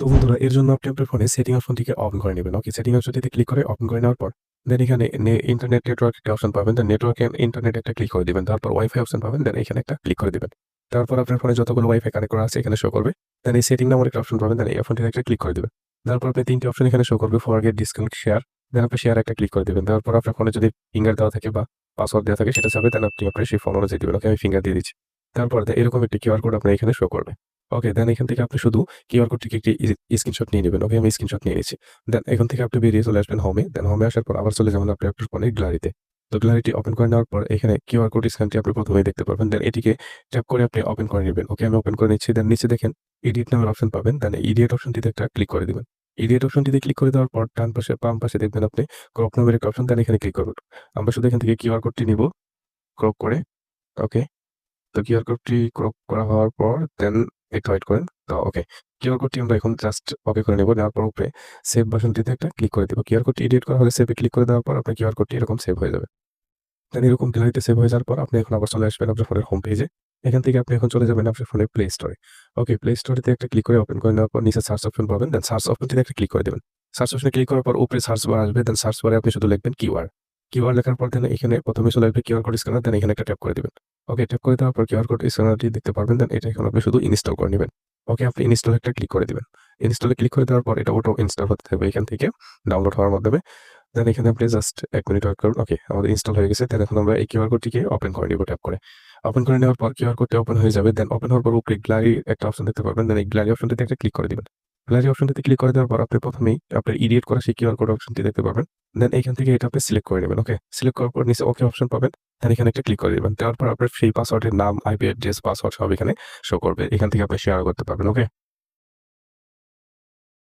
তো বন্ধুরা এর জন্য আপনি আপনার ফোনে সেটিং অপশনটিকে অন করে নেবেন। ওকে, সেটিং অপশনটিতে ক্লিক করে ওপেন করে নেওয়ার পর দেন এখানে ইন্টারনেট নেটওয়ার্ক একটা অপশন পাবেন। দেন নেটওয়ার্ক এন্ড ইন্টারনেট একটা ক্লিক করে দিবেন। তারপর ওয়াইফাই অপশন পাবেন। দেন এখানে একটা ক্লিক করে দিবেন। তারপর আপনার ফোনে যতগুলো ওয়াইফাই কানেক্ট করা আছে এখানে শো করবে। দেন এই সেটিং নামের একটা অপশন পাবেন। দেন এই অপশনটিতে একটা ক্লিক করে দিবেন। তারপর আপনি ৩ টি অপশন এখানে শো করবে, ফরগেট, ডিসকানেক্ট, শেয়ার। দেন আপনি শেয়ার একটা ক্লিক করে দিবেন। তারপর আপনার ফোনে যদি ফিঙ্গার দেওয়া থাকে বা পাসওয়ার্ড দেওয়া থাকে সেটা চাবে, দেন আপনি আপনার সেই ফোন অনুযায়ী দিবেন। ওকে, আমি ফিঙ্গার দিয়ে দিচ্ছি। তারপর এরকম একটি কিউআর কোড আপনার এখানে শো করবে। ওকে, দেন এখান থেকে আপনি শুধু কিউআর কোডটিকে একটি স্ক্রিনশট নিয়ে নিবেন। ওকে, আমি স্ক্রিনশট নিয়ে নিচ্ছি। দেন এখান থেকে আপনি বেরিয়ে চলে আসবেন হোমে। দেন হোমে আসার পর আবার চলে যাবেন আপনি আপনার ফোনের গ্যালারিতে। তো গ্যালারিটি ওপেন করে নেওয়ার পর এখানে কিউআর কোড স্ক্যানটি আপনি প্রথমেই দেখতে পারবেন। দেন এটিকে ট্যাপ করে আপনি ওপেন করে নিবেন। ওকে, আমি ওপেন করে নিচ্ছি। দেন নিচে দেখেন এডিট নামের অপশন পাবেন। দেন এডিট অপশনটিতে একটা ক্লিক করে দিবেন। এডিট অপশনটিতে ক্লিক করে দেওয়ার পর ডান পাশে বাম পাশে দেখবেন আপনি ক্রপ নামের একটা অপশন, দেন এখানে ক্লিক করবেন। আমরা শুধু এখান থেকে কিউআর কোডটি নিব ক্রপ করে। ওকে, তো কিউআর কোডটি ক্রপ করা হওয়ার পর দেন একটু ওয়েট করেন। তো ওকে, কিউআর কোডটি আমরা এখন জাস্ট ওকে করে নেব। নেওয়ার পর উপরে সেভ বাটনটিতে একটা ক্লিক করে দেব। কিউআর কোডটি এডিট করা হলে সেভে ক্লিক করে দেওয়ার পর আপনার কিউআর কোডটি এরকম সেভ হয়ে যাবে। দেন এরকম গ্যালারিতে সেভ হয়ে যাওয়ার পর আপনি এখন আবার চলে আসবেন আপনার ফোনের হোম পেজে। এখান থেকে আপনি এখন চলে যাবেন আপনার ফোনের প্লে স্টোরে। ওকে, প্লে স্টোরেতে একটা ক্লিক করে ওপেন করে নেওয়ার পর নিচে সার্চ অপশন পাবেন। দেন সার্চ অপশনটিতে একটা ক্লিক করে দেবেন। সার্চ অপশনে ক্লিক করার পর উপরে সার্চ বার আসবে। দেন সার্চ বারে আপনি শুধু লিখবেন কিউআর। কিউআর লেখার পর দেন এখানে প্রথমে চলে আসবে কিউআর কোড স্ক্যানার। দেন এখানে একটা ট্যাপ করে দিবেন। ওকে, ট্যাপ করে দেওয়ার পর কিউআর কোড স্ক্যানারটি দেখতে পারবেন। দেন এটা এখন আপনি শুধু ইনস্টল করে নিবেন। ওকে, আপনি ইনস্টল একটা ক্লিক করে দিবেন। ইনস্টলে ক্লিক করে দেওয়ার পর এটা অটো ইনস্টল হতে থাকবে এখান থেকে ডাউনলোড হওয়ার মাধ্যমে। দেন এখানে আপনি জাস্ট ১ মিনিট ওয়েট করুন। ওকে, আমাদের ইনস্টল হয়ে গেছে। দেন এখন আমরা এই কিউআর কোডটিকে ওপেন করে নিব ট্যাপ করে। ওপেন করে নেওয়ার পর কিউআর কোডটি ওপেন হয়ে যাবে। দেন ওপেন হওয়ার পর উপরে গ্যালারি একটা অপশন দেখতে পারবেন। দেন এই গ্যালারি অপশনটিতে একটা ক্লিক করে দিবেন। গ্যালারি অপশনটিতে ক্লিক করে দেওয়ার পর আপনি প্রথমেই আপনার এডিট করা সেই কিউআর কোড অপশনটি দেখতে পাবেন। দেন এখান থেকে এটা আপনি সিলেক্ট করে নেবেন। ওকে, সিলেক্ট করার পর নিচে ওকে অপশন পাবেন। দেন এখানে একটা ক্লিক করে দিবেন। দেওয়ার পর আপনার সেই পাসওয়ার্ডের নাম, আইপি অ্যাড্রেস, পাসওয়ার্ড সব এখানে শো করবে। এখান থেকে আপনি শেয়ার করতে পারবেন। ওকে।